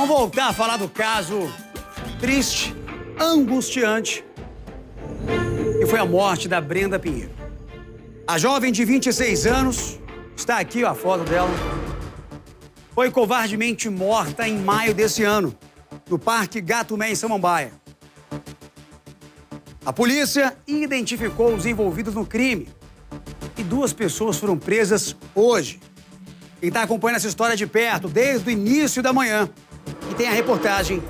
Vamos voltar a falar do caso triste, angustiante, que foi a morte da Brenda Pinheiro. A jovem de 26 anos, está aqui a foto dela, foi covardemente morta em maio desse ano, no Parque Gatumé, em Samambaia. A polícia identificou os envolvidos no crime e 2 pessoas foram presas hoje. Quem está acompanhando essa história de perto desde o início da manhã e tem a reportagem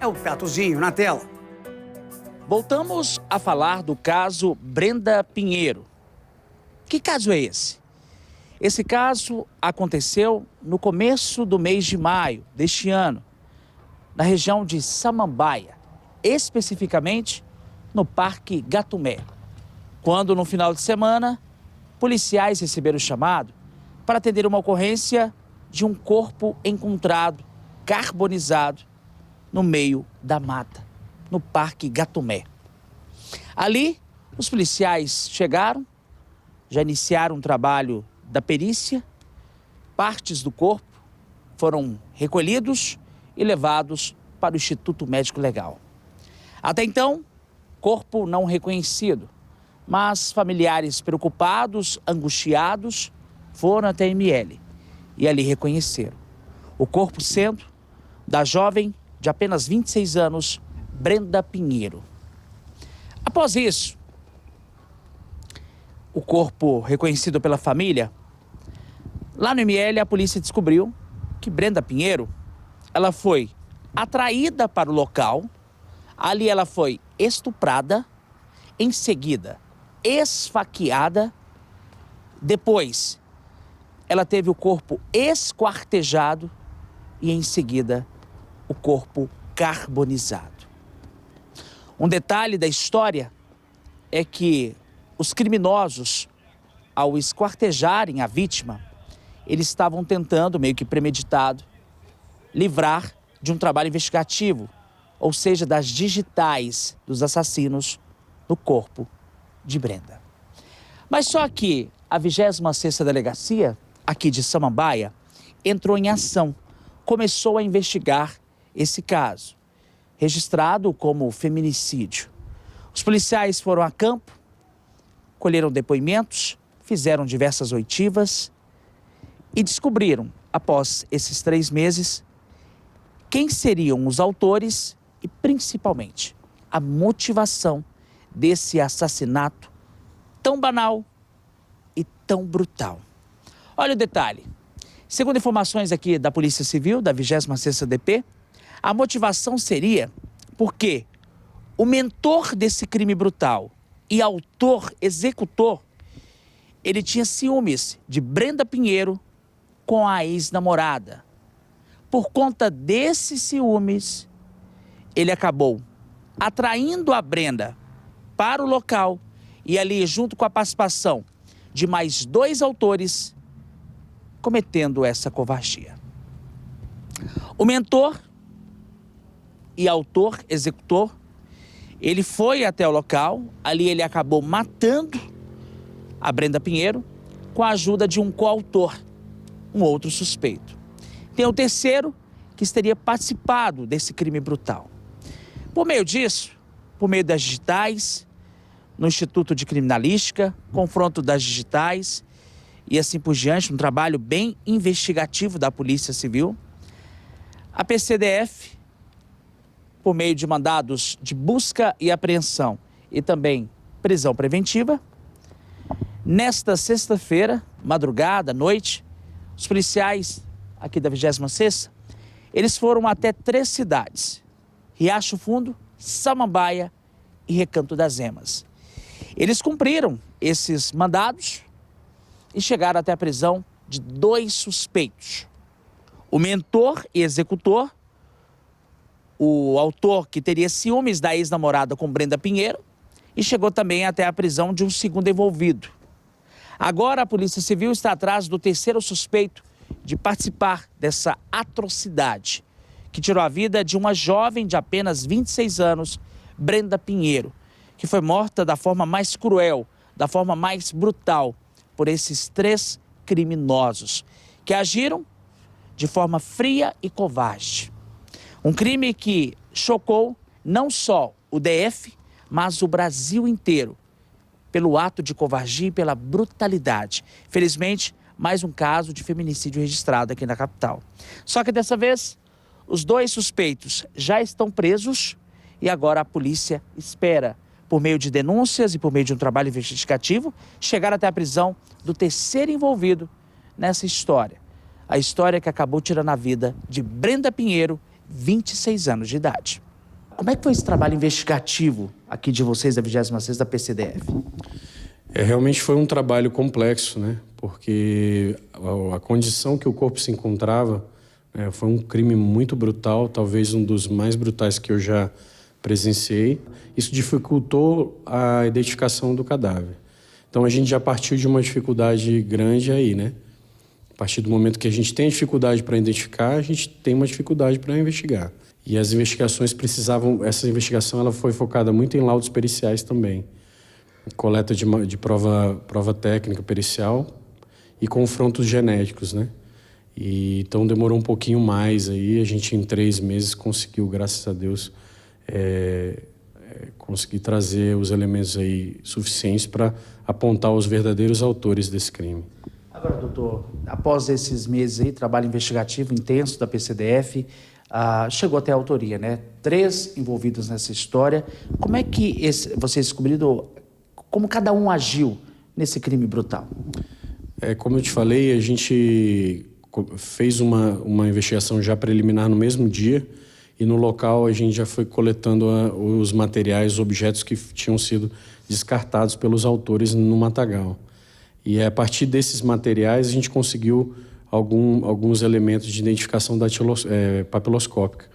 é o Tatuzinho na tela. Voltamos a falar do caso Brenda Pinheiro. Que caso é esse? Esse caso aconteceu no começo do mês de maio deste ano, na região de Samambaia, especificamente no Parque Gatumé, quando no final de semana, policiais receberam o chamado para atender uma ocorrência de um corpo encontrado, carbonizado, no meio da mata, no Parque Gatumé. Ali, os policiais chegaram, já iniciaram um trabalho da perícia, partes do corpo foram recolhidos e levados para o Instituto Médico Legal. Até então, corpo não reconhecido, mas familiares preocupados, angustiados, foram até a ML e ali reconheceram o corpo sendo da jovem de apenas 26 anos, Brenda Pinheiro. Após isso, o corpo reconhecido pela família, lá no ML a polícia descobriu que Brenda Pinheiro, ela foi atraída para o local, ali ela foi estuprada, em seguida esfaqueada, depois ela teve o corpo esquartejado e em seguida o corpo carbonizado. Um detalhe da história é que os criminosos, ao esquartejarem a vítima, eles estavam tentando, meio que premeditado, livrar de um trabalho investigativo, ou seja, das digitais dos assassinos no corpo de Brenda. Mas só que a 26ª Delegacia, aqui de Samambaia, entrou em ação, começou a investigar esse caso, registrado como feminicídio. Os policiais foram a campo, colheram depoimentos, fizeram diversas oitivas e descobriram, após esses 3 meses, quem seriam os autores e, principalmente, a motivação desse assassinato tão banal e tão brutal. Olha o detalhe. Segundo informações aqui da Polícia Civil, da 26ª DP, a motivação seria porque o mentor desse crime brutal e autor, executor, ele tinha ciúmes de Brenda Pinheiro com a ex-namorada. Por conta desses ciúmes, ele acabou atraindo a Brenda para o local e ali, junto com a participação de mais 2 autores, cometendo essa covardia. O mentor e autor, executor, ele foi até o local, ali ele acabou matando a Brenda Pinheiro com a ajuda de um coautor, um outro suspeito. Tem o terceiro que teria participado desse crime brutal. Por meio disso, por meio das digitais, no Instituto de Criminalística, confronto das digitais e assim por diante, um trabalho bem investigativo da Polícia Civil, a PCDF, por meio de mandados de busca e apreensão e também prisão preventiva, nesta sexta-feira, madrugada, noite, os policiais aqui da 26ª, eles foram até 3 cidades, Riacho Fundo, Samambaia e Recanto das Emas. Eles cumpriram esses mandados e chegaram até a prisão de 2 suspeitos. O mentor e executor, o autor que teria ciúmes da ex-namorada com Brenda Pinheiro, e chegou também até a prisão de um segundo envolvido. Agora a Polícia Civil está atrás do terceiro suspeito de participar dessa atrocidade, que tirou a vida de uma jovem de apenas 26 anos, Brenda Pinheiro, que foi morta da forma mais cruel, da forma mais brutal, por esses 3 criminosos, que agiram de forma fria e covarde. Um crime que chocou não só o DF, mas o Brasil inteiro, pelo ato de covardia e pela brutalidade. Felizmente, mais um caso de feminicídio registrado aqui na capital. Só que dessa vez, os 2 suspeitos já estão presos e agora a polícia espera, por meio de denúncias e por meio de um trabalho investigativo, chegar até a prisão do terceiro envolvido nessa história. A história que acabou tirando a vida de Brenda Pinheiro, 26 anos de idade. Como é que foi esse trabalho investigativo aqui de vocês, da 26ª PCDF? Realmente foi um trabalho complexo, né? Porque a condição que o corpo se encontrava foi um crime muito brutal, talvez um dos mais brutais que eu já presenciei. Isso dificultou a identificação do cadáver. Então a gente já partiu de uma dificuldade grande aí, né? A partir do momento que a gente tem dificuldade para identificar, a gente tem uma dificuldade para investigar. E as investigações essa investigação ela foi focada muito em laudos periciais também. Coleta de prova técnica pericial e confrontos genéticos, né? E então demorou um pouquinho mais aí, a gente em 3 meses conseguiu, graças a Deus, conseguir trazer os elementos aí suficientes para apontar os verdadeiros autores desse crime. Agora, doutor, após esses meses aí, trabalho investigativo intenso da PCDF, chegou até a autoria, né? 3 envolvidos nessa história. Como é que vocês descobriram como cada um agiu nesse crime brutal? Como eu te falei, a gente fez uma investigação já preliminar no mesmo dia e no local a gente já foi coletando os materiais, os objetos que tinham sido descartados pelos autores no matagal. E a partir desses materiais a gente conseguiu alguns elementos de identificação papiloscópica.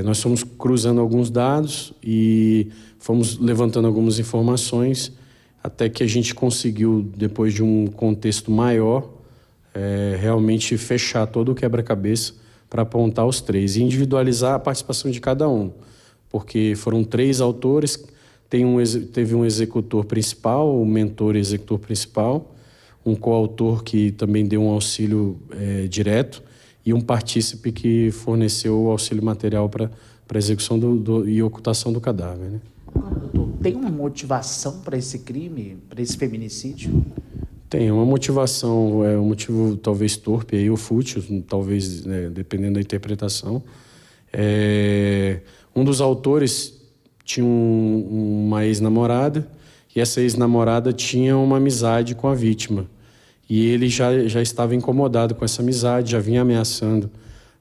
Nós fomos cruzando alguns dados e fomos levantando algumas informações até que a gente conseguiu, depois de um contexto maior, realmente fechar todo o quebra-cabeça para apontar os 3 e individualizar a participação de cada um, porque foram 3 autores, teve um executor principal, um mentor e executor principal, um coautor que também deu um auxílio direto e um partícipe que forneceu o auxílio material para a execução e ocultação do cadáver, né? Agora, doutor, tem uma motivação para esse crime, para esse feminicídio? Tem uma motivação, um motivo talvez torpe aí, ou fútil, talvez, dependendo da interpretação. Um dos autores tinha uma ex-namorada e essa ex-namorada tinha uma amizade com a vítima. E ele já estava incomodado com essa amizade, já vinha ameaçando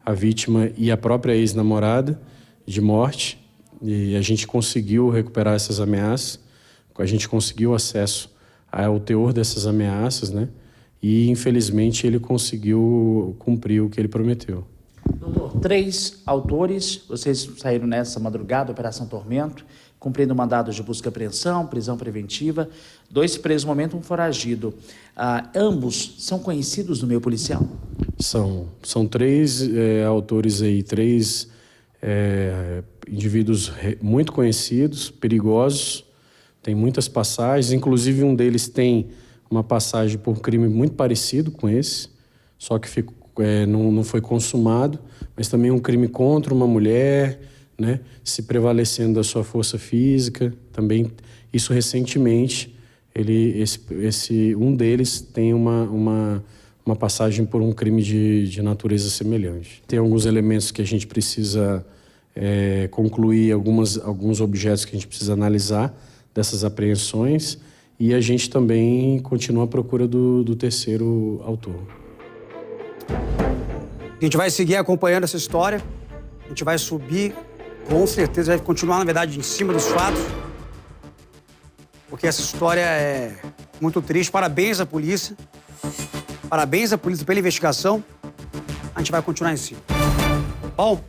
a vítima e a própria ex-namorada de morte. E a gente conseguiu recuperar essas ameaças, a gente conseguiu acesso ao teor dessas ameaças, né? E, infelizmente, ele conseguiu cumprir o que ele prometeu. Doutor, 3 autores, vocês saíram nessa madrugada, Operação Tormento, cumprindo mandados de busca e apreensão, prisão preventiva, 2 presos no momento, um foragido. Ambos são conhecidos no meio policial? São 3 autores aí, 3 indivíduos muito conhecidos, perigosos, tem muitas passagens, inclusive um deles tem uma passagem por um crime muito parecido com esse, só que não foi consumado, mas também um crime contra uma mulher, né, se prevalecendo da sua força física, também isso recentemente, um deles tem uma passagem por um crime de natureza semelhante. Tem alguns elementos que a gente precisa concluir, alguns objetos que a gente precisa analisar dessas apreensões e a gente também continua à procura do terceiro autor. A gente vai seguir acompanhando essa história, a gente vai subir, com certeza vai continuar, na verdade, em cima dos fatos, porque essa história é muito triste. Parabéns à polícia pela investigação, a gente vai continuar em cima. Bom,